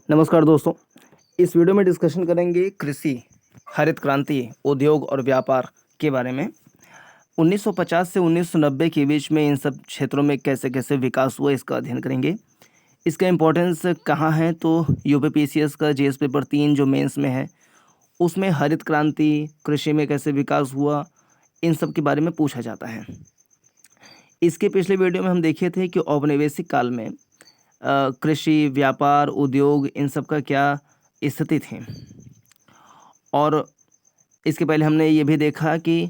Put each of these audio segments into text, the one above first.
नमस्कार दोस्तों। इस वीडियो में डिस्कशन करेंगे कृषि, हरित क्रांति, उद्योग और व्यापार के बारे में। 1950 से 1990 के बीच में इन सब क्षेत्रों में कैसे-कैसे विकास हुआ, इसका अध्ययन करेंगे। इसका इम्पोर्टेंस कहाँ है, तो यूपीपीसीएस का जीएस पेपर 3 जो मेंस में है, उसमें हरित क्रांति, कृषि में कैसे विकास हुआ, इन सब के बारे में पूछा जाता है। इसके पिछले वीडियो में हम देखे थे कि औपनिवेशिक काल में कृषि, व्यापार, उद्योग इन सब का क्या स्थिति थी। और इसके पहले हमने ये भी देखा कि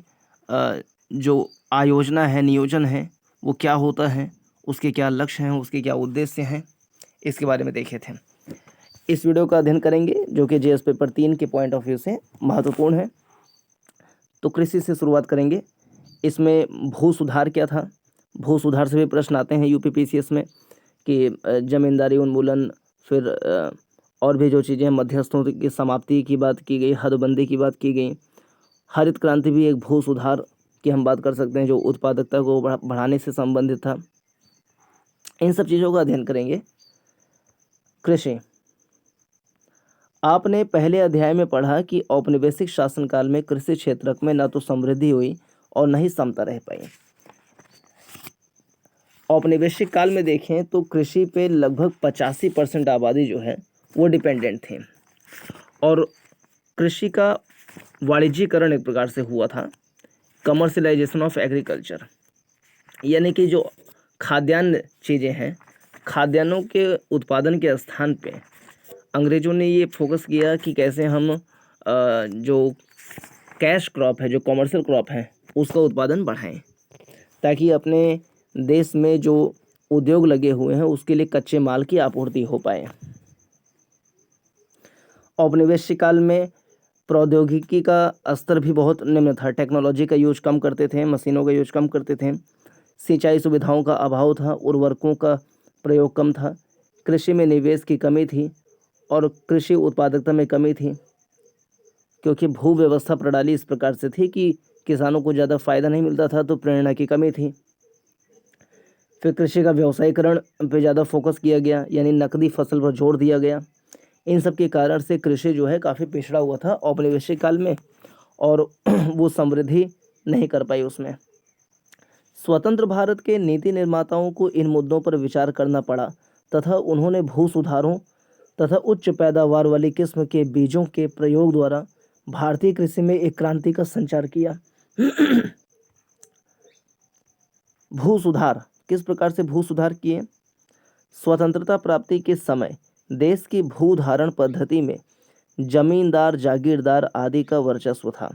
जो आयोजना है, नियोजन है, वो क्या होता है, उसके क्या लक्ष्य हैं, उसके क्या उद्देश्य हैं, इसके बारे में देखे थे। इस वीडियो का अध्ययन करेंगे जो कि जीएस पेपर 3 के पॉइंट ऑफ व्यू से महत्वपूर्ण है। तो कृषि से शुरुआत करेंगे। इसमें भू सुधार क्या था? भू सुधार से भी प्रश्न आते हैं यूपीपीसीएस में कि ज़मींदारी उन्मूलन, फिर और भी जो चीज़ें हैं, मध्यस्थों की समाप्ति की बात की गई, हदबंदी की बात की गई। हरित क्रांति भी एक भू सुधार की हम बात कर सकते हैं जो उत्पादकता को बढ़ाने से संबंधित था। इन सब चीज़ों का अध्ययन करेंगे। कृषि, आपने पहले अध्याय में पढ़ा कि औपनिवेशिक शासनकाल में कृषि क्षेत्र में न तो समृद्धि हुई और न ही समता रह पाई। औपनिवेशिक काल में देखें तो कृषि पे लगभग 85% आबादी जो है वो डिपेंडेंट थी और कृषि का वाणिज्यीकरण एक प्रकार से हुआ था, कमर्शलाइजेशन ऑफ एग्रीकल्चर। यानी कि जो खाद्यान्न चीज़ें हैं, खाद्यान्नों के उत्पादन के स्थान पे अंग्रेज़ों ने ये फोकस किया कि कैसे हम जो कैश क्रॉप है, जो कमर्शियल क्रॉप है, उसका उत्पादन बढ़ाएं ताकि अपने देश में जो उद्योग लगे हुए हैं उसके लिए कच्चे माल की आपूर्ति हो पाए। औपनिवेशिक काल में प्रौद्योगिकी का स्तर भी बहुत निम्न था। टेक्नोलॉजी का यूज कम करते थे, मशीनों का यूज कम करते थे, सिंचाई सुविधाओं का अभाव था, उर्वरकों का प्रयोग कम था, कृषि में निवेश की कमी थी और कृषि उत्पादकता में कमी थी क्योंकि भू व्यवस्था प्रणाली इस प्रकार से थी कि किसानों को ज़्यादा फायदा नहीं मिलता था, तो प्रेरणा की कमी थी। फिर कृषि का व्यवसायीकरण पे ज़्यादा फोकस किया गया, यानी नकदी फसल पर जोर दिया गया। इन सब के कारण से कृषि जो है काफ़ी पिछड़ा हुआ था औपनिवेशिक काल में और वो समृद्धि नहीं कर पाई उसमें। स्वतंत्र भारत के नीति निर्माताओं को इन मुद्दों पर विचार करना पड़ा तथा उन्होंने भू सुधारों तथा उच्च पैदावार वाली किस्म के बीजों के प्रयोग द्वारा भारतीय कृषि में एक क्रांति का संचार किया। भू सुधार किस प्रकार से भू सुधार किए? स्वतंत्रता प्राप्ति के समय देश की भू धारण पद्धति में जमींदार, जागीरदार आदि का वर्चस्व था।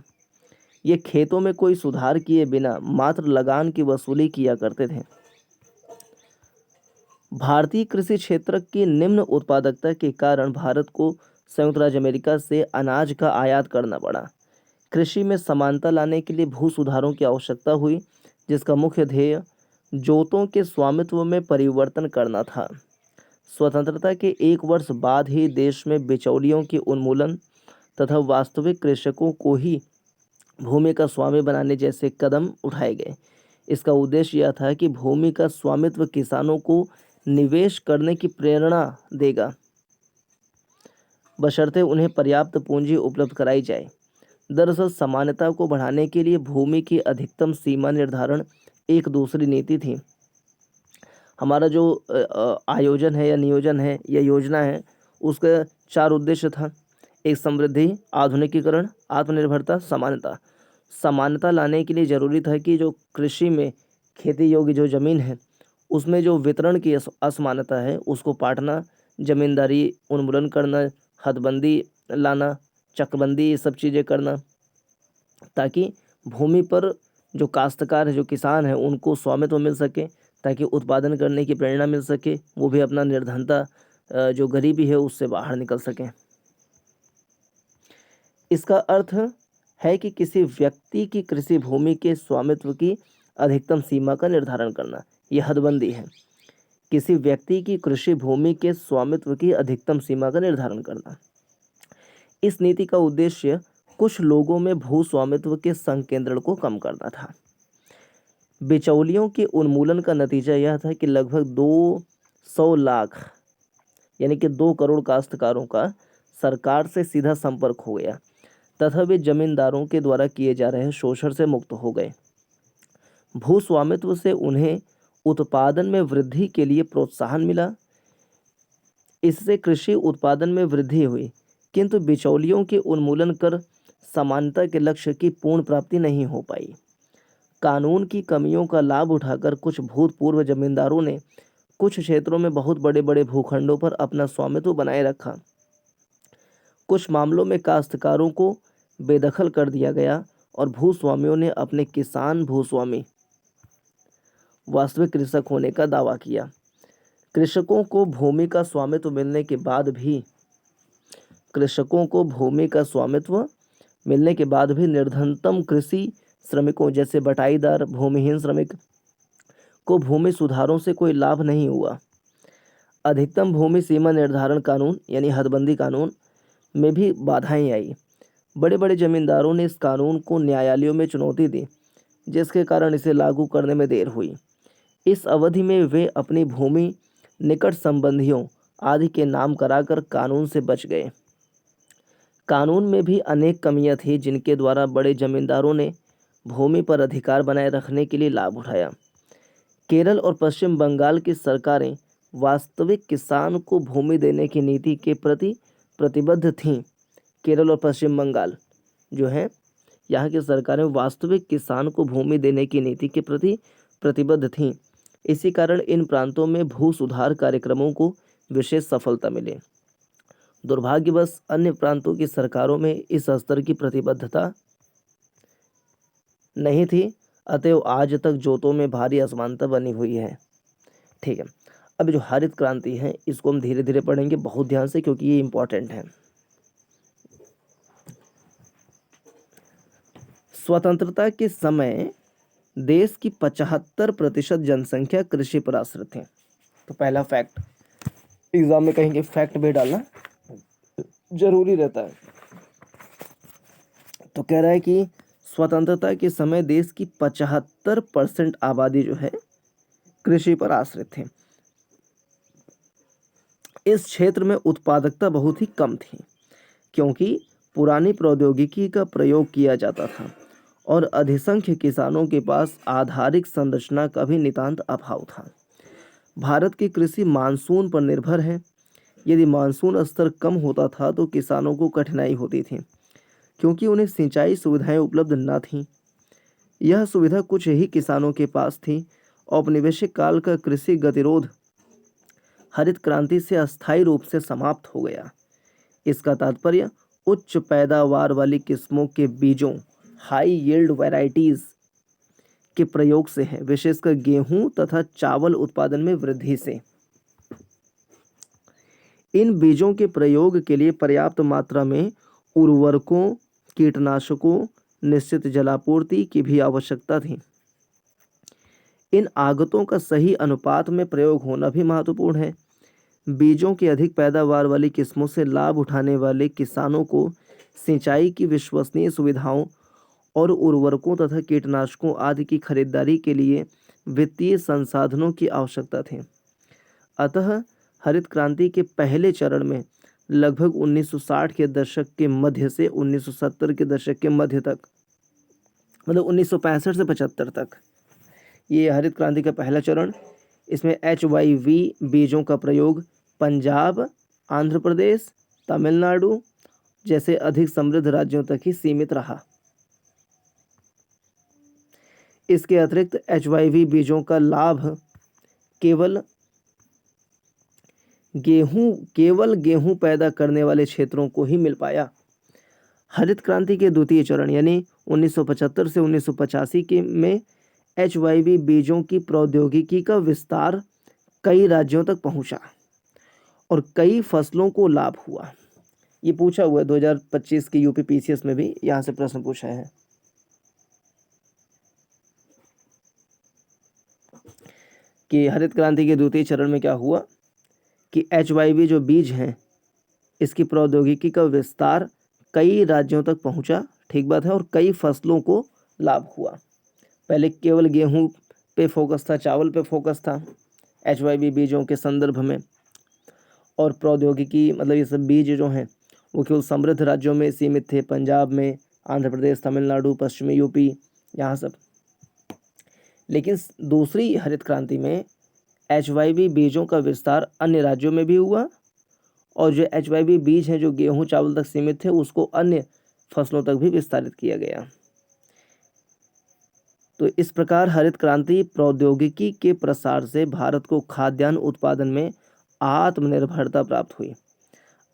ये खेतों में कोई सुधार किए बिना मात्र लगान की वसूली किया करते थे। भारतीय कृषि क्षेत्र की निम्न उत्पादकता के कारण भारत को संयुक्त राज्य अमेरिका से अनाज का आयात करना पड़ा। कृषि में समानता लाने के लिए भू सुधारों की आवश्यकता हुई, जिसका मुख्य ध्येय जोतों के स्वामित्व में परिवर्तन करना था। स्वतंत्रता के 1 वर्ष बाद ही देश में बिचौलियों के उन्मूलन तथा वास्तविक कृषकों को ही भूमि का स्वामी बनाने जैसे कदम उठाए गए। इसका उद्देश्य यह था कि भूमि का स्वामित्व किसानों को निवेश करने की प्रेरणा देगा, बशर्ते उन्हें पर्याप्त पूंजी उपलब्ध कराई जाए। दरअसल समानता को बढ़ाने के लिए भूमि की अधिकतम सीमा निर्धारण एक दूसरी नीति थी। हमारा जो आयोजन है या नियोजन है या योजना है, उसका 4 उद्देश्य था। एक, समृद्धि, आधुनिकीकरण, आत्मनिर्भरता, समानता। समानता लाने के लिए ज़रूरी था कि जो कृषि में खेती योग्य जो ज़मीन है उसमें जो वितरण की असमानता है उसको पाटना, जमींदारी उन्मूलन करना, हदबंदी लाना, चकबंदी, ये सब चीज़ें करना ताकि भूमि पर जो काश्तकार है, जो किसान है, उनको स्वामित्व मिल सके, ताकि उत्पादन करने की प्रेरणा मिल सके, वो भी अपना निर्धनता, जो गरीबी है, उससे बाहर निकल सकें। इसका अर्थ है कि किसी व्यक्ति की कृषि भूमि के स्वामित्व की अधिकतम सीमा का निर्धारण करना, यह हदबंदी है। किसी व्यक्ति की कृषि भूमि के स्वामित्व की अधिकतम सीमा का निर्धारण करना। इस नीति का उद्देश्य कुछ लोगों में भू स्वामित्व के संकेंद्रण को कम करना था। बिचौलियों के उन्मूलन का नतीजा यह था कि लगभग 200 लाख यानी कि 2 करोड़ काश्तकारों का सरकार से सीधा संपर्क हो गया तथा वे जमींदारों के द्वारा किए जा रहे शोषण से मुक्त हो गए। भू स्वामित्व से उन्हें उत्पादन में वृद्धि के लिए प्रोत्साहन मिला। इससे कृषि उत्पादन में वृद्धि हुई, किंतु बिचौलियों के उन्मूलन कर समानता के लक्ष्य की पूर्ण प्राप्ति नहीं हो पाई। कानून की कमियों का लाभ उठाकर कुछ भूतपूर्व जमींदारों ने कुछ क्षेत्रों में बहुत बड़े बड़े भूखंडों पर अपना स्वामित्व बनाए रखा। कुछ मामलों में काश्तकारों को बेदखल कर दिया गया और भूस्वामियों ने अपने किसान भूस्वामी वास्तविक कृषक होने का दावा किया। कृषकों को भूमि का स्वामित्व मिलने के बाद भी निर्धनतम कृषि श्रमिकों जैसे बटाईदार भूमिहीन श्रमिक को भूमि सुधारों से कोई लाभ नहीं हुआ। अधिकतम भूमि सीमा निर्धारण कानून यानी हदबंदी कानून में भी बाधाएं आई। बड़े बड़े जमींदारों ने इस कानून को न्यायालयों में चुनौती दी, जिसके कारण इसे लागू करने में देर हुई। इस अवधि में वे अपनी भूमि निकट संबंधियों आदि के नाम कराकर कानून से बच गए। कानून में भी अनेक कमियां थी, जिनके द्वारा बड़े जमींदारों ने भूमि पर अधिकार बनाए रखने के लिए लाभ उठाया। केरल और पश्चिम बंगाल की सरकारें वास्तविक किसान को भूमि देने की नीति के प्रति प्रतिबद्ध थीं। केरल और पश्चिम बंगाल जो है, यहाँ की सरकारें वास्तविक किसान को भूमि देने की नीति के प्रति प्रतिबद्ध थीं। इसी कारण इन प्रांतों में भू सुधार कार्यक्रमों को विशेष सफलता मिली। दुर्भाग्यवश अन्य प्रांतों की सरकारों में इस स्तर की प्रतिबद्धता नहीं थी, अतएव आज तक जोतों में भारी असमानता बनी हुई है। ठीक है, अब जो हरित क्रांति है इसको हम धीरे धीरे पढ़ेंगे, बहुत ध्यान से, क्योंकि ये इंपॉर्टेंट है। स्वतंत्रता के समय देश की 75% जनसंख्या कृषि पर आश्रित थी। तो पहला फैक्ट, एग्जाम में कहेंगे फैक्ट भी डालना जरूरी रहता है। तो कह रहा है कि स्वतंत्रता के समय देश की 75% आबादी जो है कृषि पर आश्रित थे। इस क्षेत्र में उत्पादकता बहुत ही कम थी, क्योंकि पुरानी प्रौद्योगिकी का प्रयोग किया जाता था और अधिसंख्य किसानों के पास आधारिक संरचना का भी नितांत अभाव था। भारत की कृषि मानसून पर निर्भर है। यदि मानसून स्तर कम होता था तो किसानों को कठिनाई होती थी, क्योंकि उन्हें सिंचाई सुविधाएं उपलब्ध न थीं। यह सुविधा कुछ ही किसानों के पास थी। औपनिवेशिक काल का कृषि गतिरोध हरित क्रांति से अस्थायी रूप से समाप्त हो गया। इसका तात्पर्य उच्च पैदावार वाली किस्मों के बीजों हाई यील्ड वैरायटीज के प्रयोग से है, विशेषकर गेहूं तथा चावल उत्पादन में वृद्धि से। इन बीजों के प्रयोग के लिए पर्याप्त मात्रा में उर्वरकों, कीटनाशकों, निश्चित जलापूर्ति की भी आवश्यकता थी। इन आगतों का सही अनुपात में प्रयोग होना भी महत्वपूर्ण है। बीजों की अधिक पैदावार वाली किस्मों से लाभ उठाने वाले किसानों को सिंचाई की विश्वसनीय सुविधाओं और उर्वरकों तथा कीटनाशकों आदि की खरीदारी के लिए वित्तीय संसाधनों की आवश्यकता थी। अतः हरित क्रांति के पहले चरण में लगभग 1960 के दशक के मध्य से 1970 के दशक के मध्य तक, मतलब 1965 से 75 तक, ये हरित क्रांति का पहला चरण। इसमें HYV बीजों का प्रयोग पंजाब, आंध्र प्रदेश, तमिलनाडु जैसे अधिक समृद्ध राज्यों तक ही सीमित रहा। इसके अतिरिक्त HYV बीजों का लाभ केवल गेहूं पैदा करने वाले क्षेत्रों को ही मिल पाया। हरित क्रांति के द्वितीय चरण यानी 1975 से 1985 के में HYV बीजों की प्रौद्योगिकी का विस्तार कई राज्यों तक पहुंचा और कई फसलों को लाभ हुआ। ये पूछा हुआ है 2025 की यूपी PCS में भी, यहाँ से प्रश्न पूछा है कि हरित क्रांति के द्वितीय चरण में क्या हुआ कि HYV जो बीज हैं इसकी प्रौद्योगिकी का विस्तार कई राज्यों तक पहुंचा, ठीक बात है, और कई फसलों को लाभ हुआ। पहले केवल गेहूं पे फोकस था, चावल पे फोकस था HYV बीजों के संदर्भ में, और प्रौद्योगिकी मतलब ये सब बीज जो हैं वो केवल समृद्ध राज्यों में सीमित थे, पंजाब में, आंध्र प्रदेश, तमिलनाडु, पश्चिमी यूपी, यहाँ सब। लेकिन दूसरी हरित क्रांति में HYV बीजों का विस्तार अन्य राज्यों में भी हुआ, और जो HYV बीज हैं जो गेहूं चावल तक सीमित थे उसको अन्य फसलों तक भी विस्तारित किया गया। तो इस प्रकार हरित क्रांति प्रौद्योगिकी के प्रसार से भारत को खाद्यान्न उत्पादन में आत्मनिर्भरता प्राप्त हुई।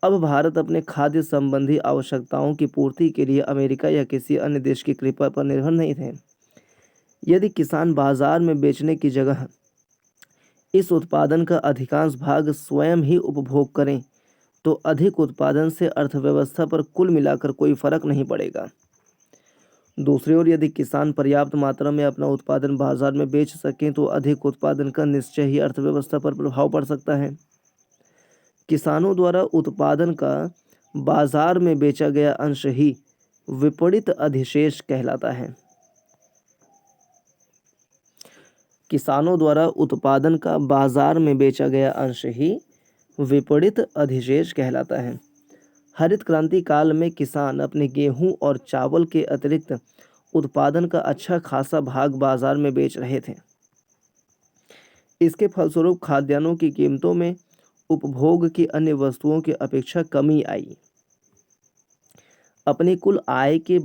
अब भारत अपने खाद्य संबंधी आवश्यकताओं की पूर्ति के लिए अमेरिका या किसी अन्य देश की कृपा पर निर्भर नहीं थे। यदि किसान बाजार में बेचने की जगह इस उत्पादन का अधिकांश भाग स्वयं ही उपभोग करें तो अधिक उत्पादन से अर्थव्यवस्था पर कुल मिलाकर कोई फर्क नहीं पड़ेगा। दूसरी ओर यदि किसान पर्याप्त मात्रा में अपना उत्पादन बाजार में बेच सकें तो अधिक उत्पादन का निश्चय ही अर्थव्यवस्था पर प्रभाव पड़ सकता है। किसानों द्वारा उत्पादन का बाजार में बेचा गया अंश ही विपणित अधिशेष कहलाता है। किसानों द्वारा उत्पादन का बाजार में बेचा गया अंश ही विपणित अधिशेष कहलाता है। हरित क्रांति काल में किसान अपने गेहूं और चावल के अतिरिक्त उत्पादन का अच्छा खासा भाग बाजार में बेच रहे थे। इसके फलस्वरूप खाद्यान्नों की कीमतों में उपभोग की अन्य वस्तुओं की अपेक्षा कमी आई। अपनी कुल आय के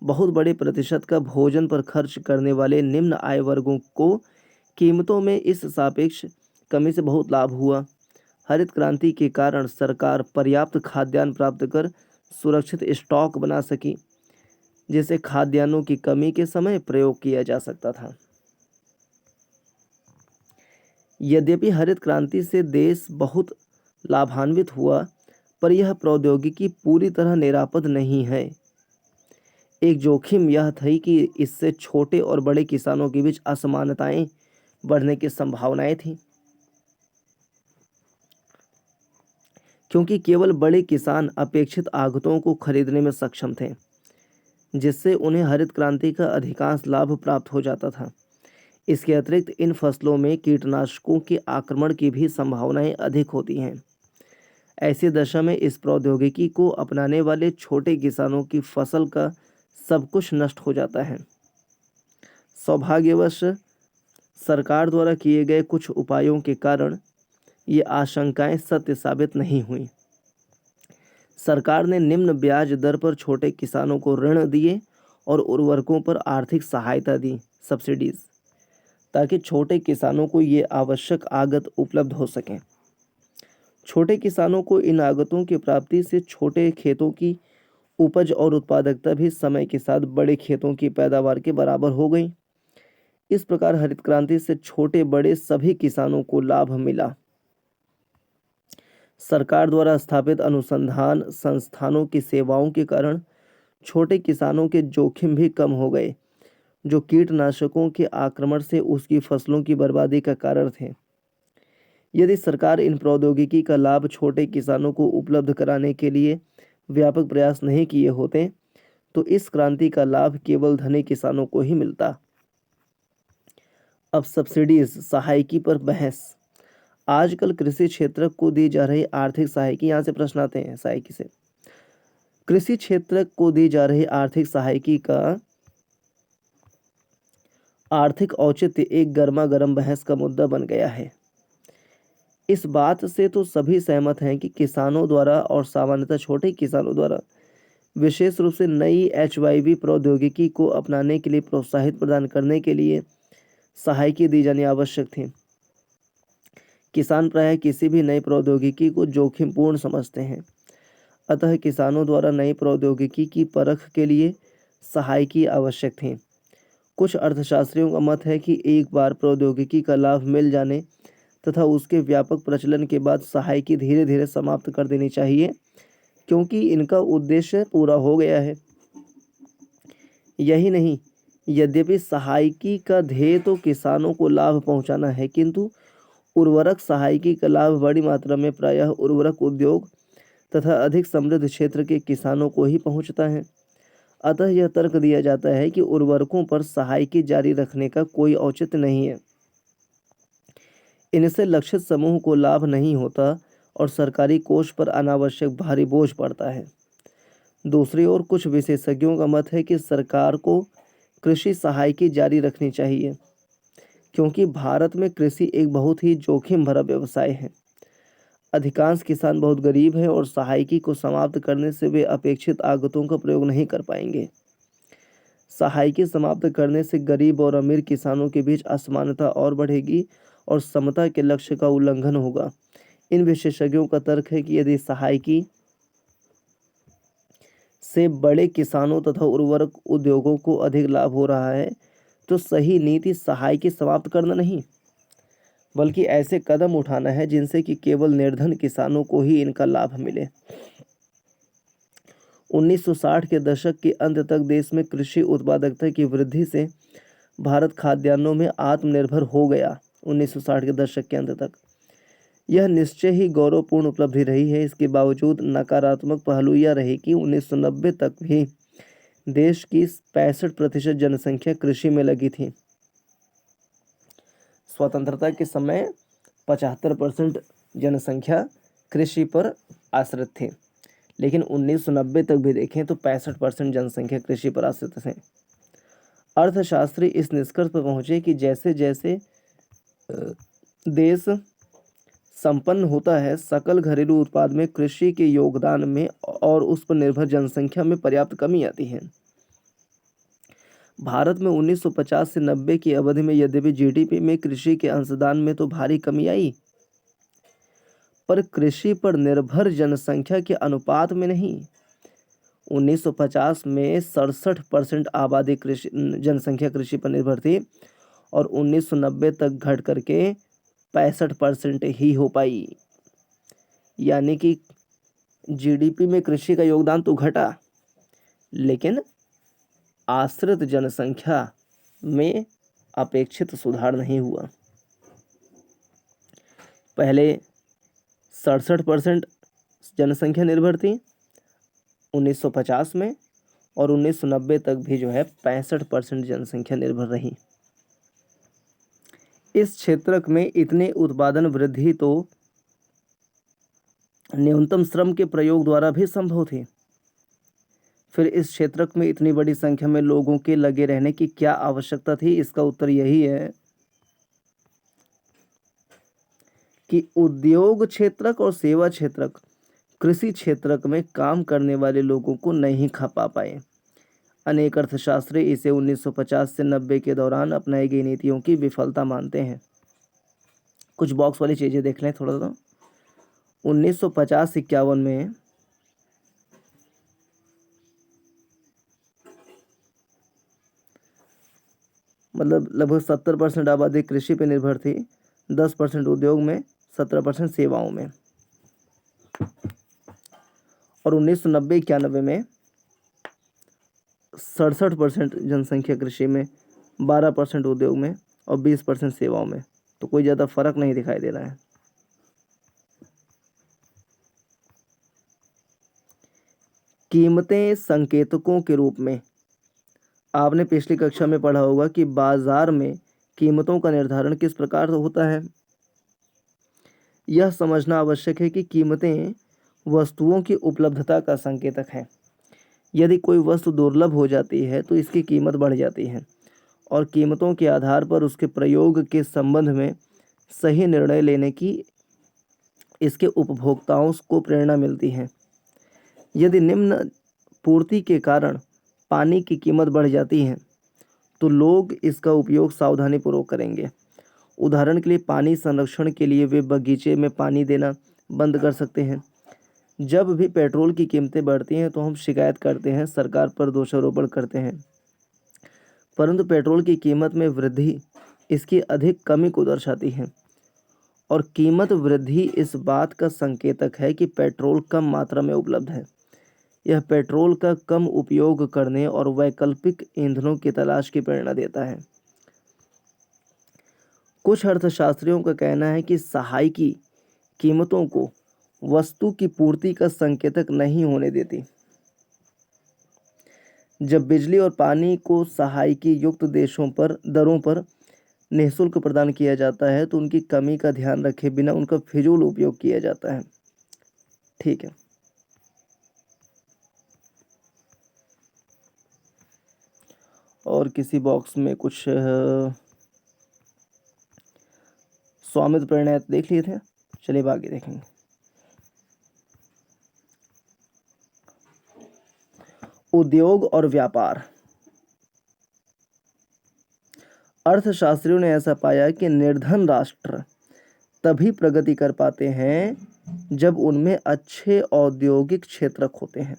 बहुत बड़े प्रतिशत का भोजन पर खर्च करने वाले निम्न आय वर्गों को कीमतों में इस सापेक्ष कमी से बहुत लाभ हुआ। हरित क्रांति के कारण सरकार पर्याप्त खाद्यान्न प्राप्त कर सुरक्षित स्टॉक बना सकी, जिसे खाद्यान्नों की कमी के समय प्रयोग किया जा सकता था। यद्यपि हरित क्रांति से देश बहुत लाभान्वित हुआ, पर यह प्रौद्योगिकी पूरी तरह निरापद नहीं है। एक जोखिम यह थी कि इससे छोटे और बड़े किसानों के बीच असमानताएं बढ़ने की संभावनाएं थीं, क्योंकि केवल बड़े किसान अपेक्षित आगतों को खरीदने में सक्षम थे, जिससे उन्हें हरित क्रांति का अधिकांश लाभ प्राप्त हो जाता था। इसके अतिरिक्त इन फसलों में कीटनाशकों के आक्रमण की भी संभावनाएं अधिक होती हैं। ऐसी दशा में इस प्रौद्योगिकी को अपनाने वाले छोटे किसानों की फसल का सब कुछ नष्ट हो जाता है। सौभाग्यवश सरकार द्वारा किए गए कुछ उपायों के कारण ये आशंकाएं सत्य साबित नहीं हुई। सरकार ने निम्न ब्याज दर पर छोटे किसानों को ऋण दिए और उर्वरकों पर आर्थिक सहायता दी, सब्सिडीज, ताकि छोटे किसानों को ये आवश्यक आगत उपलब्ध हो सकें। छोटे किसानों को इन आगतों की प्राप्ति से छोटे खेतों की उपज और उत्पादकता भी समय के साथ बड़े खेतों की पैदावार के बराबर हो गई। इस प्रकार हरित क्रांति से छोटे बड़े सभी किसानों को लाभ मिला। सरकार द्वारा स्थापित अनुसंधान संस्थानों की सेवाओं के कारण छोटे किसानों के जोखिम भी कम हो गए, जो कीटनाशकों के आक्रमण से उसकी फसलों की बर्बादी का कारण थे। यदि सरकार इन प्रौद्योगिकी का लाभ छोटे किसानों को उपलब्ध कराने के लिए व्यापक प्रयास नहीं किए होते तो इस क्रांति का लाभ केवल धनी किसानों को ही मिलता। अब सब्सिडीज, सहायकी पर बहस। आजकल कृषि क्षेत्र को दी जा रही आर्थिक सहायकी, यहाँ से प्रश्न आते हैं सहायकी से। कृषि क्षेत्र को दी जा रही आर्थिक सहायकी का आर्थिक औचित्य एक गर्मा गर्म बहस का मुद्दा बन गया है। इस बात से तो सभी सहमत हैं कि किसानों द्वारा और सामान्यतः छोटे किसानों द्वारा विशेष रूप से नई HYV प्रौद्योगिकी को अपनाने के लिए प्रोत्साहित प्रदान करने के लिए सहायकी दी जानी आवश्यक थी। किसान प्रायः किसी भी नई प्रौद्योगिकी को जोखिमपूर्ण समझते हैं, अतः किसानों द्वारा नई प्रौद्योगिकी की परख के लिए सहायकी आवश्यक थी। कुछ अर्थशास्त्रियों का मत है कि एक बार प्रौद्योगिकी का लाभ मिल जाने तथा उसके व्यापक प्रचलन के बाद सहायकी धीरे धीरे समाप्त कर देनी चाहिए, क्योंकि इनका उद्देश्य पूरा हो गया है। यही नहीं, यद्यपि सहायकी का ध्येय तो किसानों को लाभ पहुंचाना है, किंतु उर्वरक सहायकी का लाभ बड़ी मात्रा में प्रायः उर्वरक उद्योग तथा अधिक समृद्ध क्षेत्र के किसानों को ही पहुंचता है। अतः यह तर्क दिया जाता है कि उर्वरकों पर सहायकी जारी रखने का कोई औचित्य नहीं है। इनसे लक्षित समूह को लाभ नहीं होता और सरकारी कोष पर अनावश्यक भारी बोझ पड़ता है। दूसरी ओर कुछ विशेषज्ञों का मत है कि सरकार को कृषि सहायकी जारी रखनी चाहिए, क्योंकि भारत में कृषि एक बहुत ही जोखिम भरा व्यवसाय है। अधिकांश किसान बहुत गरीब हैं और सहायकी को समाप्त करने से वे अपेक्षित आगतों का प्रयोग नहीं कर पाएंगे। सहायकी समाप्त करने से गरीब और अमीर किसानों के बीच असमानता और बढ़ेगी और समता के लक्ष्य का उल्लंघन होगा। इन विशेषज्ञों का तर्क है कि यदि सहायकी से बड़े किसानों तथा उर्वरक उद्योगों को अधिक लाभ हो रहा है, तो सही नीति सहायकी समाप्त करना नहीं, बल्कि ऐसे कदम उठाना है जिनसे कि केवल निर्धन किसानों को ही इनका लाभ मिले। 1960 के दशक के अंत तक देश में कृषि उत्पादकता की वृद्धि से भारत खाद्यान्नों में आत्मनिर्भर हो गया। 1960 के दशक के अंत तक यह निश्चय ही गौरवपूर्ण उपलब्धि रही है। इसके बावजूद नकारात्मक पहलू यह रही कि 1990 तक भी देश की 65% जनसंख्या कृषि में लगी थी। स्वतंत्रता के समय 75% जनसंख्या कृषि पर आश्रित थी, लेकिन 1990 तक भी देखें तो 65% जनसंख्या कृषि पर आश्रित थे। अर्थशास्त्री इस निष्कर्ष पर पहुंचे कि जैसे जैसे देश संपन्न होता है, सकल घरेलू उत्पाद में कृषि के योगदान में और उस पर निर्भर जनसंख्या में पर्याप्त कमी आती है। भारत में 1950 से 90 की अवधि में यद्यपि जीडीपी में कृषि के अंशदान में तो भारी कमी आई, पर कृषि पर निर्भर जनसंख्या के अनुपात में नहीं। 1950 में 67% आबादी कृषि जनसंख्या कृषि पर निर्भर थी और 1990 तक घट करके 65% ही हो पाई। यानी कि जीडीपी में कृषि का योगदान तो घटा, लेकिन आश्रित जनसंख्या में अपेक्षित सुधार नहीं हुआ। पहले 67% जनसंख्या निर्भर थी 1950 में, और 1990 तक भी जो है 65% जनसंख्या निर्भर रही। इस क्षेत्र में इतने उत्पादन वृद्धि तो न्यूनतम श्रम के प्रयोग द्वारा भी संभव थी। फिर इस क्षेत्र में इतनी बड़ी संख्या में लोगों के लगे रहने की क्या आवश्यकता थी? इसका उत्तर यही है कि उद्योग क्षेत्रक और सेवा क्षेत्रक कृषि क्षेत्रक में काम करने वाले लोगों को नहीं खपा पाए। अनेक अर्थशास्त्री इसे 1950 से 90 के दौरान अपनाई गई नीतियों की विफलता मानते हैं। कुछ बॉक्स वाली चीजें देख लें थोड़ा सा। 1950-51 में मतलब लगभग 70% आबादी कृषि पर निर्भर थी, 10% उद्योग में, 17% सेवाओं में, और 1990-91 में 67% जनसंख्या कृषि में, 12% उद्योग में और 20% सेवाओं में। तो कोई ज़्यादा फर्क नहीं दिखाई दे रहा है। कीमतें संकेतकों के रूप में आपने पिछली कक्षा में पढ़ा होगा कि बाजार में कीमतों का निर्धारण किस प्रकार होता है। यह समझना आवश्यक है कि कीमतें वस्तुओं की उपलब्धता का संकेतक है। यदि कोई वस्तु दुर्लभ हो जाती है तो इसकी कीमत बढ़ जाती है और कीमतों के आधार पर उसके प्रयोग के संबंध में सही निर्णय लेने की इसके उपभोक्ताओं को प्रेरणा मिलती है। यदि निम्न पूर्ति के कारण पानी की कीमत बढ़ जाती है तो लोग इसका उपयोग सावधानीपूर्वक करेंगे। उदाहरण के लिए पानी संरक्षण के लिए वे बगीचे में पानी देना बंद कर सकते हैं। जब भी पेट्रोल की कीमतें बढ़ती हैं तो हम शिकायत करते हैं, सरकार पर दोषारोपण करते हैं, परंतु पेट्रोल की कीमत में वृद्धि इसकी अधिक कमी को दर्शाती है और कीमत वृद्धि इस बात का संकेतक है कि पेट्रोल कम मात्रा में उपलब्ध है। यह पेट्रोल का कम उपयोग करने और वैकल्पिक ईंधनों की तलाश की प्रेरणा देता है। कुछ अर्थशास्त्रियों का कहना है कि सहायकी कीमतों को वस्तु की पूर्ति का संकेतक नहीं होने देती। जब बिजली और पानी को सहायकी युक्त दरों पर निःशुल्क प्रदान किया जाता है तो उनकी कमी का ध्यान रखे बिना उनका फिजूल उपयोग किया जाता है। ठीक है। और किसी बॉक्स में कुछ स्वामित्व प्रेरणा देख लिए थे, चलिए अब आगे देखेंगे। उद्योग और व्यापार। अर्थशास्त्रियों ने ऐसा पाया कि निर्धन राष्ट्र तभी प्रगति कर पाते हैं जब उनमें अच्छे औद्योगिक क्षेत्र होते हैं।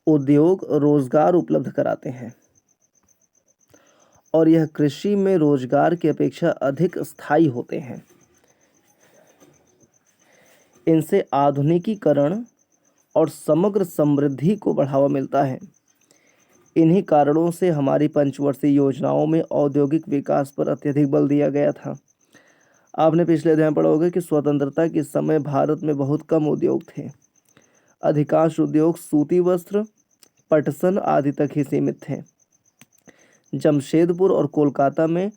उद्योग रोजगार उपलब्ध कराते हैं और यह कृषि में रोजगार की अपेक्षा अधिक स्थायी होते हैं। इनसे आधुनिकीकरण और समग्र समृद्धि को बढ़ावा मिलता है। इन्हीं कारणों से हमारी पंचवर्षीय योजनाओं में औद्योगिक विकास पर अत्यधिक बल दिया गया था। आपने पिछले अध्याय में पढ़ा होगा कि स्वतंत्रता के समय भारत में बहुत कम उद्योग थे। अधिकांश उद्योग सूती वस्त्र, पटसन आदि तक ही सीमित थे। जमशेदपुर और कोलकाता में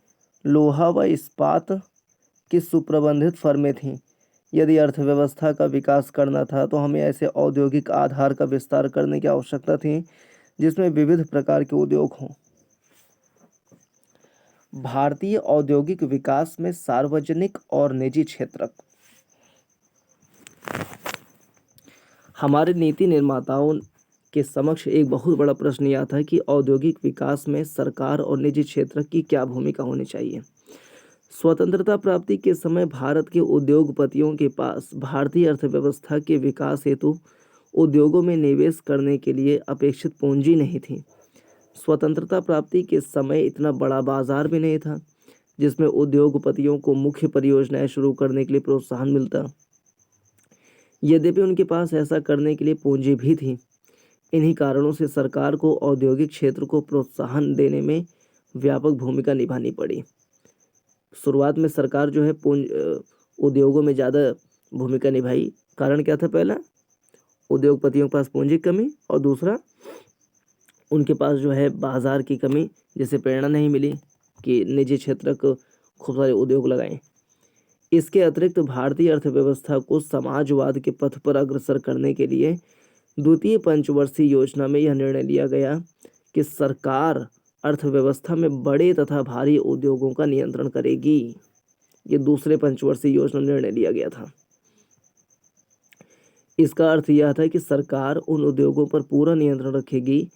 लोहा व इस्पात की सुप्रबंधित फर्में थीं। यदि अर्थव्यवस्था का विकास करना था तो हमें ऐसे औद्योगिक आधार का विस्तार करने की आवश्यकता थी जिसमें विविध प्रकार के उद्योग हों। भारतीय औद्योगिक विकास में सार्वजनिक और निजी क्षेत्र। हमारे नीति निर्माताओं के समक्ष एक बहुत बड़ा प्रश्न यह था कि औद्योगिक विकास में सरकार और निजी क्षेत्र की क्या भूमिका होनी चाहिए। स्वतंत्रता प्राप्ति के समय भारत के उद्योगपतियों के पास भारतीय अर्थव्यवस्था के विकास हेतु उद्योगों में निवेश करने के लिए अपेक्षित पूंजी नहीं थी। स्वतंत्रता प्राप्ति के समय इतना बड़ा बाजार भी नहीं था जिसमें उद्योगपतियों को मुख्य परियोजनाएं शुरू करने के लिए प्रोत्साहन मिलता। यद्यपि उनके पास ऐसा करने के लिए पूंजी भी थी। इन्हीं कारणों से सरकार को औद्योगिक क्षेत्र को प्रोत्साहन देने में व्यापक भूमिका निभानी पड़ी। शुरुआत में सरकार जो है उद्योगों में ज़्यादा भूमिका निभाई। कारण क्या था? पहला, उद्योगपतियों के पास पूंजी की कमी, और दूसरा, उनके पास जो है बाजार की कमी, जिससे प्रेरणा नहीं मिली कि निजी क्षेत्र को खूब सारे उद्योग लगाएं। इसके अतिरिक्त भारतीय अर्थव्यवस्था को समाजवाद के पथ पर अग्रसर करने के लिए द्वितीय पंचवर्षीय योजना में यह निर्णय लिया गया कि सरकार अर्थव्यवस्था में बड़े तथा भारी उद्योगों का नियंत्रण करेगी। ये दूसरे पंचवर्षीय योजना में निर्णय लिया गया था। इसका अर्थ यह था कि सरकार उन उद्योगों पर पूरा नियंत्रण रखेगी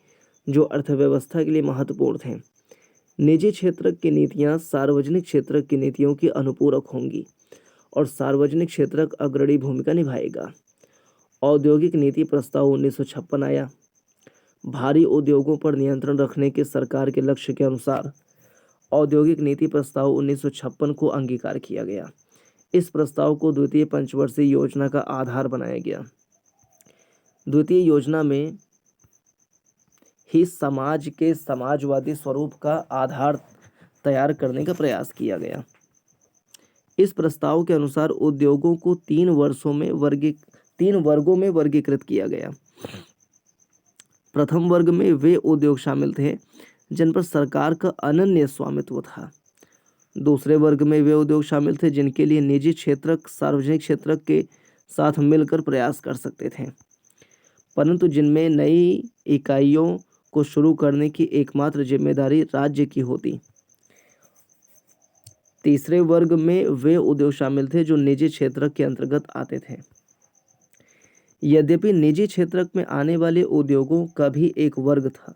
जो अर्थव्यवस्था के लिए महत्वपूर्ण थे। निजी क्षेत्र की नीतियां सार्वजनिक क्षेत्र की नीतियों की अनुपूरक होंगी और सार्वजनिक क्षेत्र अग्रणी भूमिका निभाएगा। औद्योगिक नीति प्रस्ताव 1956 आया। भारी उद्योगों पर नियंत्रण रखने के सरकार के लक्ष्य के अनुसार औद्योगिक नीति प्रस्ताव 1956 को अंगीकार किया गया। इस प्रस्ताव को द्वितीय पंचवर्षीय योजना का आधार बनाया गया। द्वितीय योजना में ही समाज के समाजवादी स्वरूप का आधार तैयार करने का प्रयास किया गया। इस प्रस्ताव के अनुसार उद्योगों को 3 वर्गों में वर्गीकृत किया गया। प्रथम वर्ग में वे उद्योग शामिल थे जिन पर सरकार का अनन्य स्वामित्व था। दूसरे वर्ग में वे उद्योग शामिल थे जिनके लिए निजी क्षेत्र सार्वजनिक क्षेत्र के साथ मिलकर प्रयास कर सकते थे, परंतु जिनमें नई इकाइयों को शुरू करने की एकमात्र जिम्मेदारी राज्य की होती। तीसरे वर्ग में वे उद्योग शामिल थे जो निजी क्षेत्र के अंतर्गत आते थे। यद्यपि निजी क्षेत्र में आने वाले उद्योगों का भी एक वर्ग था,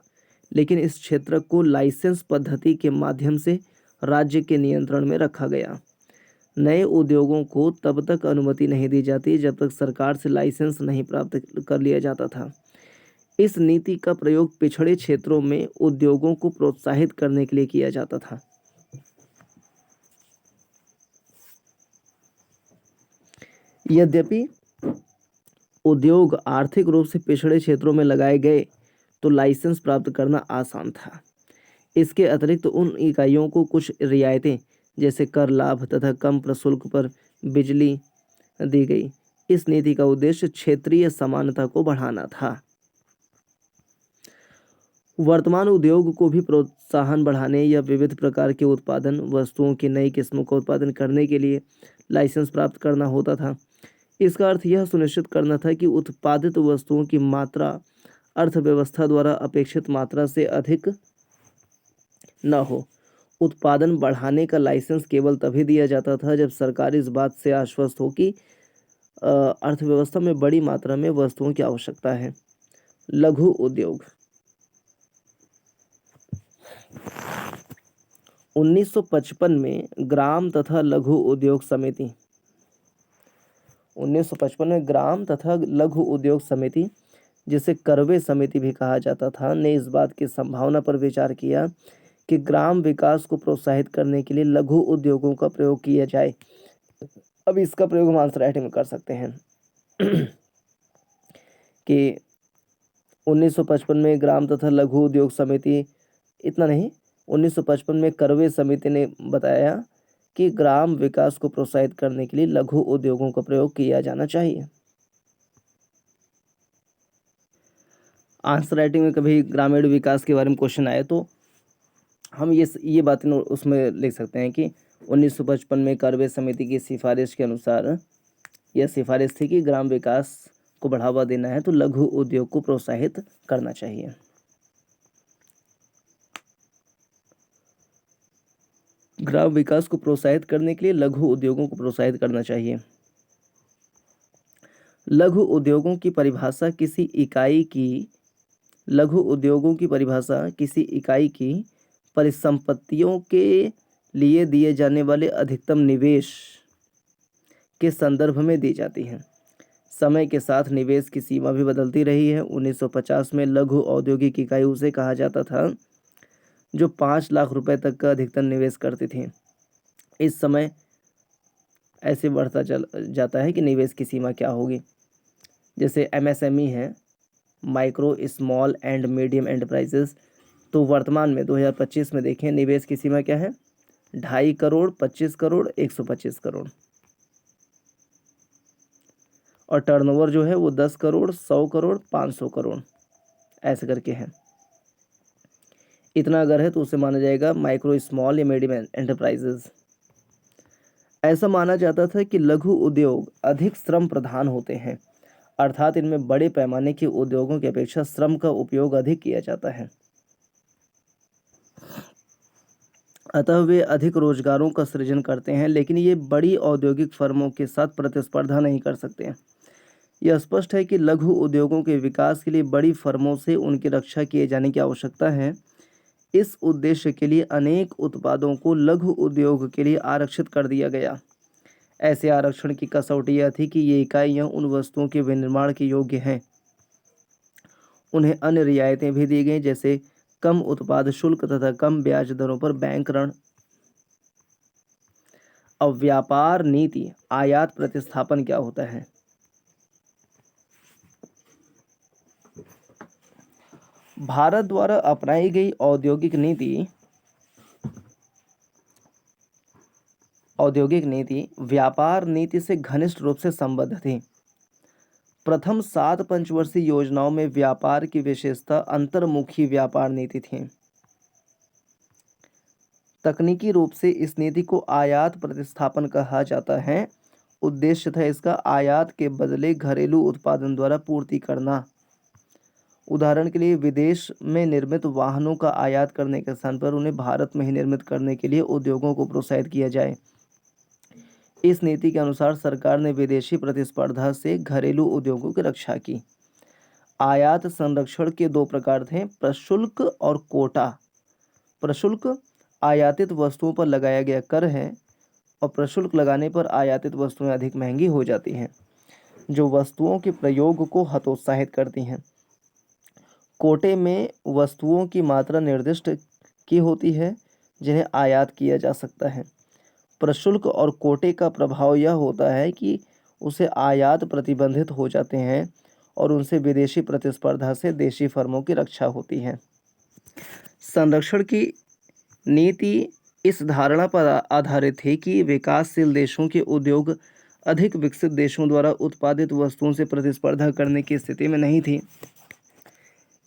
लेकिन इस क्षेत्र को लाइसेंस पद्धति के माध्यम से राज्य के नियंत्रण में रखा गया। नए उद्योगों को तब तक अनुमति नहीं दी जाती जब तक सरकार से लाइसेंस नहीं प्राप्त कर लिया जाता था। इस नीति का प्रयोग पिछड़े क्षेत्रों में उद्योगों को प्रोत्साहित करने के लिए किया जाता था। यद्यपि उद्योग आर्थिक रूप से पिछड़े क्षेत्रों में लगाए गए तो लाइसेंस प्राप्त करना आसान था। इसके अतिरिक्त उन इकाइयों को कुछ रियायतें जैसे कर लाभ तथा कम प्रशुल्क पर बिजली दी गई। इस नीति का उद्देश्य क्षेत्रीय समानता को बढ़ाना था। वर्तमान उद्योग को भी प्रोत्साहन बढ़ाने या विविध प्रकार के उत्पादन वस्तुओं की नई किस्मों का उत्पादन करने के लिए लाइसेंस प्राप्त करना होता था। इसका अर्थ यह सुनिश्चित करना था कि उत्पादित वस्तुओं की मात्रा अर्थव्यवस्था द्वारा अपेक्षित मात्रा से अधिक न हो। उत्पादन बढ़ाने का लाइसेंस केवल तभी दिया जाता था जब सरकार इस बात से आश्वस्त हो कि अर्थव्यवस्था में बड़ी मात्रा में वस्तुओं की आवश्यकता है। लघु उद्योग 1955 में ग्राम तथा लघु उद्योग समिति 1955 में ग्राम तथा लघु उद्योग समिति, जिसे करवे समिति भी कहा जाता था, ने इस बात की संभावना पर विचार किया कि ग्राम विकास को प्रोत्साहित करने के लिए लघु उद्योगों का प्रयोग किया जाए। अब इसका प्रयोग हम आंसर राइटिंग में कर सकते हैं कि 1955 में ग्राम तथा लघु उद्योग समिति, इतना नहीं, 1955 में करवे समिति ने बताया कि ग्राम विकास को प्रोत्साहित करने के लिए लघु उद्योगों का प्रयोग किया जाना चाहिए। आंसर राइटिंग में कभी ग्रामीण विकास के बारे में क्वेश्चन आए तो हम ये बातें उसमें लिख सकते हैं कि 1955 में करवे समिति की सिफारिश के अनुसार यह सिफारिश थी कि ग्राम विकास को बढ़ावा देना है तो लघु उद्योग को प्रोत्साहित करना चाहिए। ग्राम विकास को प्रोत्साहित करने के लिए लघु उद्योगों को प्रोत्साहित करना चाहिए। लघु उद्योगों की परिभाषा किसी इकाई की परिसंपत्तियों के लिए दिए जाने वाले अधिकतम निवेश के संदर्भ में दी जाती है। समय के साथ निवेश की सीमा भी बदलती रही है। 1950 में लघु औद्योगिक इकाई उसे कहा जाता था जो 5 लाख रुपए तक का अधिकतम निवेश करती थी। इस समय ऐसे बढ़ता चल जाता है कि निवेश की सीमा क्या होगी। जैसे MSME है, micro small and medium enterprises, तो वर्तमान में 2025 में देखें निवेश की सीमा क्या है, 2.5 करोड़, 25 करोड़, 125 करोड़, और टर्नओवर जो है वो 10 करोड़, 100 करोड़, 500 करोड़ ऐसे करके है। इतना अगर है तो उसे माना जाएगा माइक्रो स्मॉल या मीडियम एंटरप्राइजेस। ऐसा माना जाता था कि लघु उद्योग अधिक श्रम प्रधान होते हैं, अर्थात इनमें बड़े पैमाने के उद्योगों की अपेक्षा श्रम का उपयोग अधिक किया जाता है, अतः वे अधिक रोजगारों का सृजन करते हैं, लेकिन ये बड़ी औद्योगिक फर्मों के साथ प्रतिस्पर्धा नहीं कर सकते। यह स्पष्ट है कि लघु उद्योगों के विकास के लिए बड़ी फर्मों से उनकी रक्षा किए जाने की आवश्यकता है। इस उद्देश्य के लिए अनेक उत्पादों को लघु उद्योग के लिए आरक्षित कर दिया गया। ऐसे आरक्षण की कसौटी यह थी कि ये इकाइयाँ उन वस्तुओं के विनिर्माण के योग्य हैं। उन्हें अन्य रियायतें भी दी गई, जैसे कम उत्पाद शुल्क तथा कम ब्याज दरों पर बैंक ऋण। अब व्यापार नीति आयात प्रतिस्थापन क्या होता है? भारत द्वारा अपनाई गई औद्योगिक नीति व्यापार नीति से घनिष्ठ रूप से संबद्ध थी। प्रथम 7 पंचवर्षीय योजनाओं में व्यापार की विशेषता अंतर्मुखी व्यापार नीति थी। तकनीकी रूप से इस नीति को आयात प्रतिस्थापन कहा जाता है। उद्देश्य था इसका आयात के बदले घरेलू उत्पादन द्वारा पूर्ति करना। उदाहरण के लिए विदेश में निर्मित वाहनों का आयात करने के स्थान पर उन्हें भारत में ही निर्मित करने के लिए उद्योगों को प्रोत्साहित किया जाए। इस नीति के अनुसार सरकार ने विदेशी प्रतिस्पर्धा से घरेलू उद्योगों की रक्षा की। आयात संरक्षण के 2 प्रकार थे, प्रशुल्क और कोटा। प्रशुल्क आयातित वस्तुओं पर लगाया गया कर है और प्रशुल्क लगाने पर आयातित वस्तुएं अधिक महंगी हो जाती हैं, जो वस्तुओं के प्रयोग को हतोत्साहित करती हैं। कोटे में वस्तुओं की मात्रा निर्दिष्ट की होती है जिन्हें आयात किया जा सकता है। प्रशुल्क और कोटे का प्रभाव यह होता है कि उसे आयात प्रतिबंधित हो जाते हैं और उनसे विदेशी प्रतिस्पर्धा से देशी फर्मों की रक्षा होती है। संरक्षण की नीति इस धारणा पर आधारित थी कि विकासशील देशों के उद्योग अधिक विकसित देशों द्वारा उत्पादित वस्तुओं से प्रतिस्पर्धा करने की स्थिति में नहीं थी।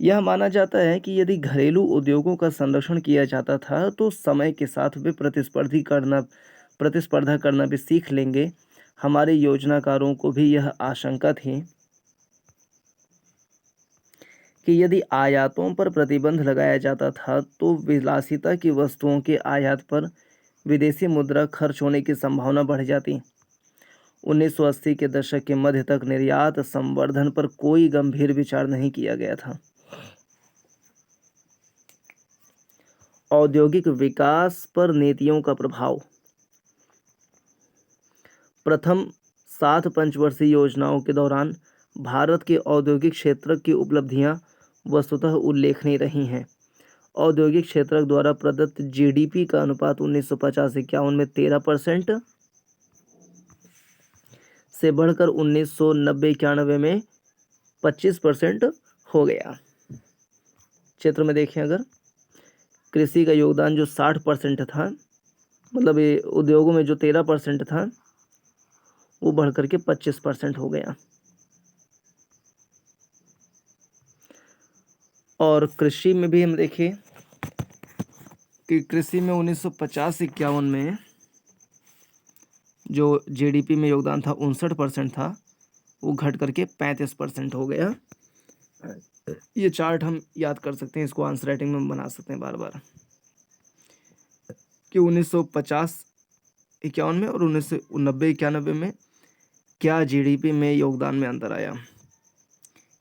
यह माना जाता है कि यदि घरेलू उद्योगों का संरक्षण किया जाता था तो समय के साथ वे प्रतिस्पर्धा करना भी सीख लेंगे। हमारे योजनाकारों को भी यह आशंका थी कि यदि आयातों पर प्रतिबंध लगाया जाता था तो विलासिता की वस्तुओं के आयात पर विदेशी मुद्रा खर्च होने की संभावना बढ़ जाती। 1980 के दशक के मध्य तक निर्यात संवर्धन पर कोई गंभीर विचार नहीं किया गया था। औद्योगिक विकास पर नीतियों का प्रभाव। प्रथम 7 पंचवर्षीय योजनाओं के दौरान भारत के औद्योगिक क्षेत्र की उपलब्धियां वस्तुतः उल्लेखनीय रही हैं। औद्योगिक क्षेत्र द्वारा प्रदत्त जीडीपी का अनुपात 1950-51 में 13% से बढ़कर 1990-91 में 25% हो गया। क्षेत्र में देखें अगर कृषि का योगदान जो 60% था, मतलब ये उद्योगों में जो 13% था वो बढ़कर के 25% हो गया। और कृषि में भी हम देखें कि कृषि में 1950-51 में जो जीडीपी में योगदान था 59% था, वो घट करके 35% हो गया। ये चार्ट हम याद कर सकते हैं, इसको आंसर राइटिंग में बना सकते हैं बार बार कि 1950-51 में और 1990-91 में क्या जीडीपी में योगदान में अंतर आया।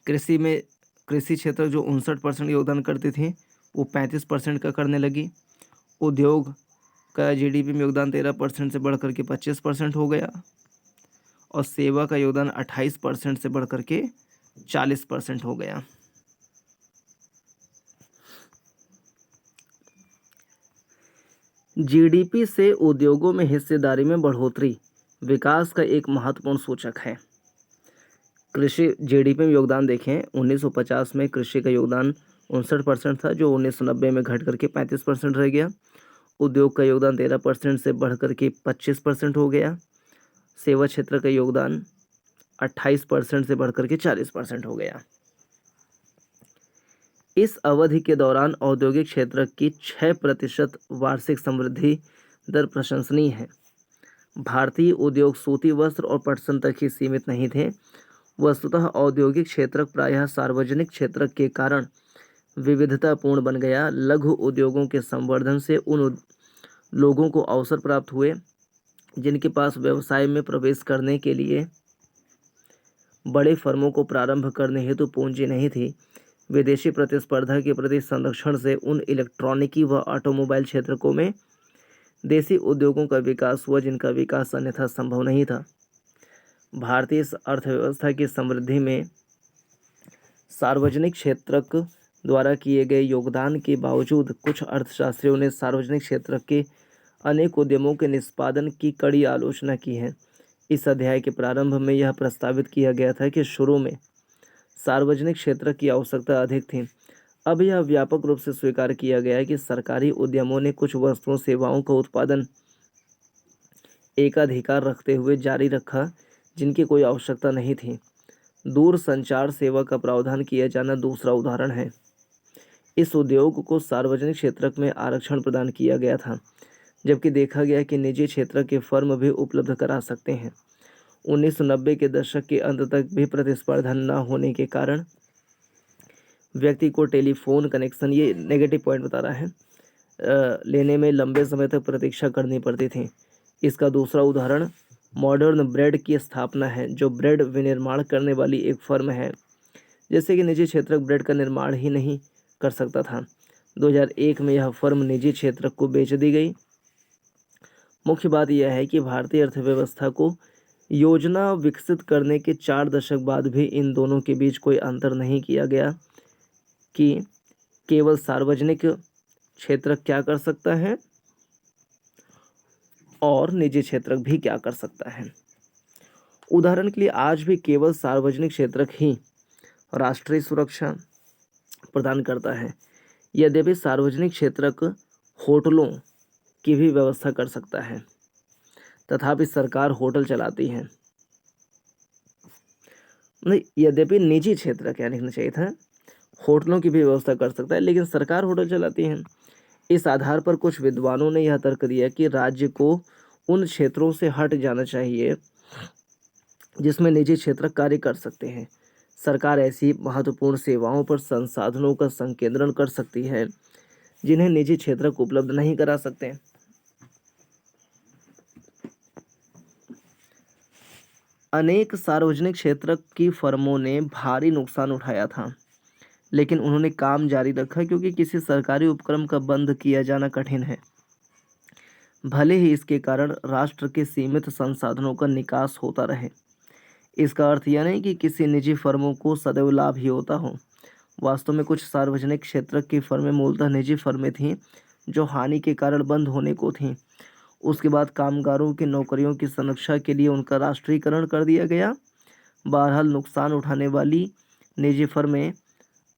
कृषि क्षेत्र जो 59% योगदान करती थी वो 35% का करने लगी। उद्योग का जीडीपी में योगदान 13% से बढ़कर के 25% हो गया और सेवा का योगदान 28% से बढ़कर के 40% हो गया। जीडीपी से उद्योगों में हिस्सेदारी में बढ़ोतरी विकास का एक महत्वपूर्ण सूचक है। कृषि जीडीपी में योगदान देखें, 1950 में कृषि का योगदान 59% था जो 1990 में घट करके 35% रह गया। उद्योग का योगदान 13% से बढ़ करके 25% हो गया। सेवा क्षेत्र का योगदान 28% से बढ़ करके 40% हो गया। इस अवधि के दौरान औद्योगिक क्षेत्र की 6% वार्षिक समृद्धि दर प्रशंसनीय है। भारतीय उद्योग सूती वस्त्र और पटसन तक ही सीमित नहीं थे। वस्तुतः औद्योगिक क्षेत्र प्रायः सार्वजनिक क्षेत्र के कारण विविधतापूर्ण बन गया। लघु उद्योगों के संवर्धन से उन लोगों को अवसर प्राप्त हुए जिनके पास व्यवसाय में प्रवेश करने के लिए बड़े फर्मों को प्रारंभ करने हेतु पूंजी नहीं थी। विदेशी प्रतिस्पर्धा के प्रति संरक्षण से उन इलेक्ट्रॉनिकी व ऑटोमोबाइल क्षेत्रों में देसी उद्योगों का विकास हुआ जिनका विकास अन्यथा संभव नहीं था। भारतीय अर्थव्यवस्था की समृद्धि में सार्वजनिक क्षेत्र द्वारा किए गए योगदान के बावजूद कुछ अर्थशास्त्रियों ने सार्वजनिक क्षेत्र के अनेक उद्यमों के निष्पादन की कड़ी आलोचना की है। इस अध्याय के प्रारंभ में यह प्रस्तावित किया गया था कि शुरू में सार्वजनिक क्षेत्र की आवश्यकता अधिक थी। अब यह व्यापक रूप से स्वीकार किया गया है कि सरकारी उद्यमों ने कुछ वस्तुओं सेवाओं का उत्पादन एकाधिकार रखते हुए जारी रखा जिनकी कोई आवश्यकता नहीं थी। दूर संचार सेवा का प्रावधान किया जाना दूसरा उदाहरण है। इस उद्योग को सार्वजनिक क्षेत्र में आरक्षण प्रदान किया गया था, जबकि देखा गया कि निजी क्षेत्र के फर्म भी उपलब्ध करा सकते हैं। 1990 के दशक के अंत तक भी प्रतिस्पर्धा न होने के कारण व्यक्ति को टेलीफोन कनेक्शन, ये नेगेटिव पॉइंट बता रहा है, लेने में लंबे समय तक प्रतीक्षा करनी पड़ती थी। इसका दूसरा उदाहरण मॉडर्न ब्रेड की स्थापना है, जो ब्रेड विनिर्माण करने वाली एक फर्म है। जैसे कि निजी क्षेत्र ब्रेड का निर्माण ही नहीं कर सकता था। 2001 में यह फर्म निजी क्षेत्र को बेच दी गई। मुख्य बात यह है कि भारतीय अर्थव्यवस्था को योजना विकसित करने के 4 दशक बाद भी इन दोनों के बीच कोई अंतर नहीं किया गया कि केवल सार्वजनिक क्षेत्र क्या कर सकता है और निजी क्षेत्र भी क्या कर सकता है। उदाहरण के लिए आज भी केवल सार्वजनिक क्षेत्र ही राष्ट्रीय सुरक्षा प्रदान करता है। यद्यपि सार्वजनिक क्षेत्र होटलों की भी व्यवस्था कर सकता है, तथापि सरकार होटल चलाती है। नहीं, यद्यपि निजी क्षेत्र क्या लिखना चाहिए था, होटलों की भी व्यवस्था कर सकता है, लेकिन सरकार होटल चलाती है। इस आधार पर कुछ विद्वानों ने यह तर्क दिया कि राज्य को उन क्षेत्रों से हट जाना चाहिए जिसमें निजी क्षेत्र कार्य कर सकते हैं। सरकार ऐसी महत्वपूर्ण सेवाओं पर संसाधनों का संकेंद्रण कर सकती है जिन्हें निजी क्षेत्र को उपलब्ध नहीं करा सकते। अनेक सार्वजनिक क्षेत्र की फर्मों ने भारी नुकसान उठाया था, लेकिन उन्होंने काम जारी रखा क्योंकि किसी सरकारी उपक्रम का बंद किया जाना कठिन है, भले ही इसके कारण राष्ट्र के सीमित संसाधनों का निकास होता रहे। इसका अर्थ यह नहीं कि किसी निजी फर्मों को सदैव लाभ ही होता हो। वास्तव में कुछ सार्वजनिक क्षेत्र की फर्में मूलतः निजी फर्में थीं जो हानि के कारण बंद होने को थीं। उसके बाद कामगारों की नौकरियों की संरक्षा के लिए उनका राष्ट्रीयकरण कर दिया गया। बहरहाल नुकसान उठाने वाली निजी फर्में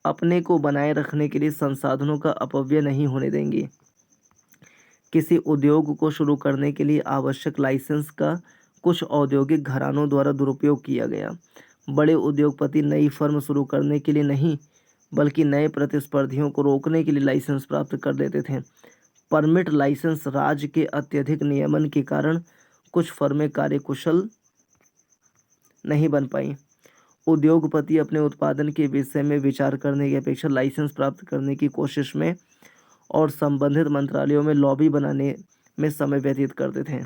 अपने को बनाए रखने के लिए संसाधनों का अपव्यय नहीं होने देंगी। किसी उद्योग को शुरू करने के लिए आवश्यक लाइसेंस का कुछ औद्योगिक घरानों द्वारा दुरुपयोग किया गया। बड़े उद्योगपति नई फर्म शुरू करने के लिए नहीं, बल्कि नए प्रतिस्पर्धियों को रोकने के लिए लाइसेंस प्राप्त कर लेते थे। परमिट लाइसेंस राज्य के अत्यधिक नियमन के कारण कुछ फर्में कार्यकुशल नहीं बन पाईं। उद्योगपति अपने उत्पादन के विषय में विचार करने की अपेक्षा लाइसेंस प्राप्त करने की कोशिश में और संबंधित मंत्रालयों में लॉबी बनाने में समय व्यतीत करते थे।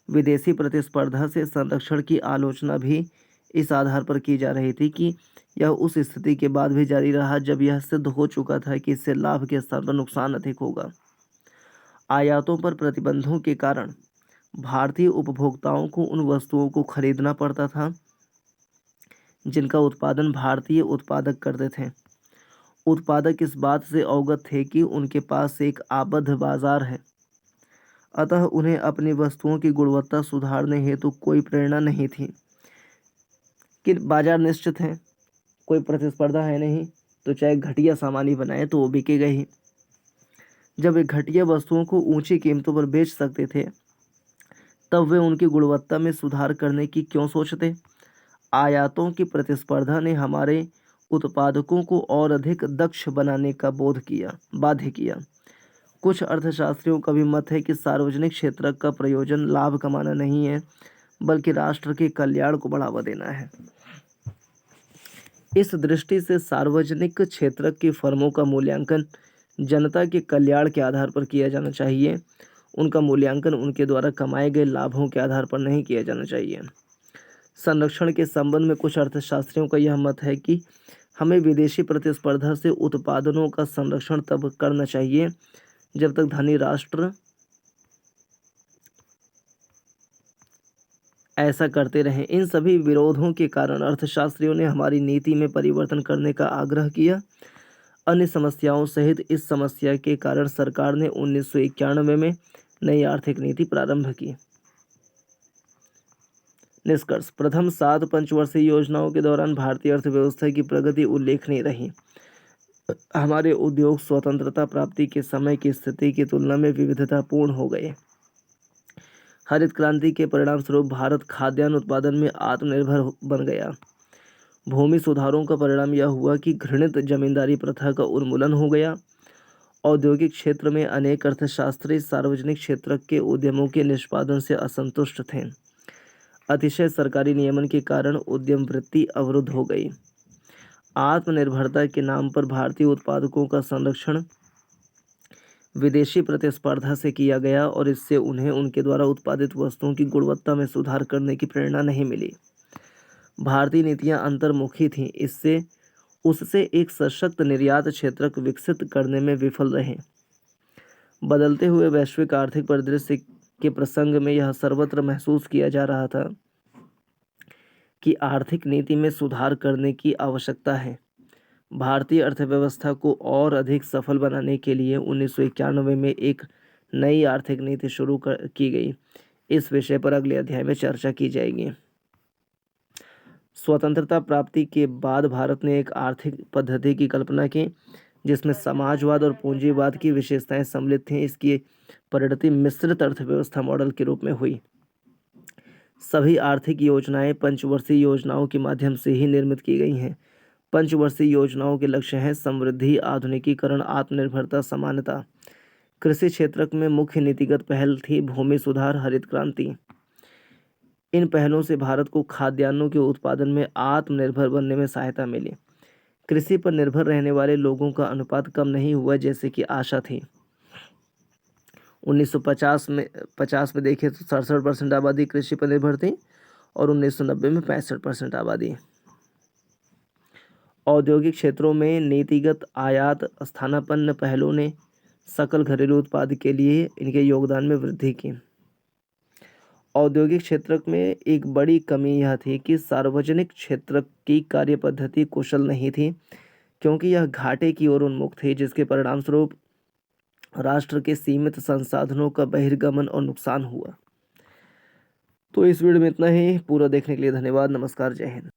विदेशी प्रतिस्पर्धा से संरक्षण की आलोचना भी इस आधार पर की जा रही थी कि यह उस स्थिति के बाद भी जारी रहा जब यह सिद्ध हो चुका था कि इससे लाभ के स्थान पर नुकसान अधिक होगा। आयातों पर प्रतिबंधों के कारण भारतीय उपभोक्ताओं को उन वस्तुओं को खरीदना पड़ता था जिनका उत्पादन भारतीय उत्पादक करते थे। उत्पादक इस बात से अवगत थे कि उनके पास एक आबद्ध बाजार है, अतः उन्हें अपनी वस्तुओं की गुणवत्ता सुधारने हेतु कोई प्रेरणा नहीं थी। कि बाजार निश्चित है, कोई प्रतिस्पर्धा है नहीं, तो चाहे घटिया सामान ही बनाए तो वो बिकेगा ही। जब वे घटिया वस्तुओं को ऊंची कीमतों पर बेच सकते थे, तब वे उनकी गुणवत्ता में सुधार करने की क्यों सोचते? आयातों की प्रतिस्पर्धा ने हमारे उत्पादकों को और अधिक दक्ष बनाने का बाध्य किया। कुछ अर्थशास्त्रियों का भी मत है कि सार्वजनिक क्षेत्र का प्रयोजन लाभ कमाना नहीं है, बल्कि राष्ट्र के कल्याण को बढ़ावा देना है। इस दृष्टि से सार्वजनिक क्षेत्र की फर्मों का मूल्यांकन जनता के कल्याण के आधार पर किया जाना चाहिए। उनका मूल्यांकन उनके द्वारा कमाए गए लाभों के आधार पर नहीं किया जाना चाहिए। संरक्षण के संबंध में कुछ अर्थशास्त्रियों का यह मत है कि हमें विदेशी प्रतिस्पर्धा से उत्पादनों का संरक्षण तब करना चाहिए जब तक धनी राष्ट्र ऐसा करते रहें। इन सभी विरोधों के कारण अर्थशास्त्रियों ने हमारी नीति में परिवर्तन करने का आग्रह किया। अन्य समस्याओं सहित इस समस्या के कारण सरकार ने 1991 में नई आर्थिक नीति प्रारंभ की। निष्कर्ष: प्रथम 7 पंचवर्षीय योजनाओं के दौरान भारतीय अर्थव्यवस्था की प्रगति उल्लेखनीय रही। हमारे उद्योग स्वतंत्रता प्राप्ति के समय की स्थिति की तुलना में विविधतापूर्ण हो गए। हरित क्रांति के परिणामस्वरूप भारत खाद्यान्न उत्पादन में आत्मनिर्भर बन गया। भूमि सुधारों का परिणाम यह हुआ कि घृणित जमींदारी प्रथा का उन्मूलन हो गया। औद्योगिक क्षेत्र में अनेक अर्थशास्त्री सार्वजनिक क्षेत्र के उद्यमों के निष्पादन से असंतुष्ट थे। अतिशय सरकारी नियमन के कारण उद्यम वृत्ति अवरुद्ध हो गई। आत्मनिर्भरता के नाम पर भारतीय उत्पादकों का संरक्षण विदेशी प्रतिस्पर्धा से किया गया और इससे उन्हें उनके द्वारा उत्पादित वस्तुओं की गुणवत्ता में सुधार करने की प्रेरणा नहीं मिली। भारतीय नीतियां अंतर्मुखी थीं, उससे एक सशक्त निर्यात क्षेत्र विकसित करने में विफल रहे। बदलते हुए वैश्विक आर्थिक परिदृश्य के प्रसंग में यह सर्वत्र महसूस किया जा रहा था कि आर्थिक नीति में सुधार करने की आवश्यकता है। भारतीय अर्थव्यवस्था को और अधिक सफल बनाने के लिए 1991 में एक नई आर्थिक नीति शुरू की गई। इस विषय पर अगले अध्याय में चर्चा की जाएगी। स्वतंत्रता प्राप्ति के बाद भारत ने एक आर्थिक पद्धति की कल्पना की जिसमें समाजवाद और पूंजीवाद की विशेषताएं सम्मिलित थीं। इसकी परिणति मिश्रित अर्थव्यवस्था मॉडल के रूप में हुई। सभी आर्थिक योजनाएं पंचवर्षीय योजनाओं के माध्यम से ही निर्मित की गई हैं। पंचवर्षीय योजनाओं के लक्ष्य हैं समृद्धि, आधुनिकीकरण, आत्मनिर्भरता, समानता। कृषि क्षेत्र में मुख्य नीतिगत पहल थी भूमि सुधार, हरित क्रांति। इन पहलों से भारत को खाद्यान्नों के उत्पादन में आत्मनिर्भर बनने में सहायता मिली। कृषि पर निर्भर रहने वाले लोगों का अनुपात कम नहीं हुआ जैसे कि आशा थी। 1950 में देखें तो 67% आबादी कृषि पर निर्भर थी और 1990 में 65% आबादी। औद्योगिक क्षेत्रों में नीतिगत आयात स्थानापन्न पहलों ने सकल घरेलू उत्पाद के लिए इनके योगदान में वृद्धि की। औद्योगिक क्षेत्र में एक बड़ी कमी यह थी कि सार्वजनिक क्षेत्र की कार्य पद्धति कुशल नहीं थी, क्योंकि यह घाटे की ओर उन्मुख थी, जिसके परिणामस्वरूप राष्ट्र के सीमित संसाधनों का बहिर्गमन और नुकसान हुआ। तो इस वीडियो में इतना ही। पूरा देखने के लिए धन्यवाद। नमस्कार, जय हिंद।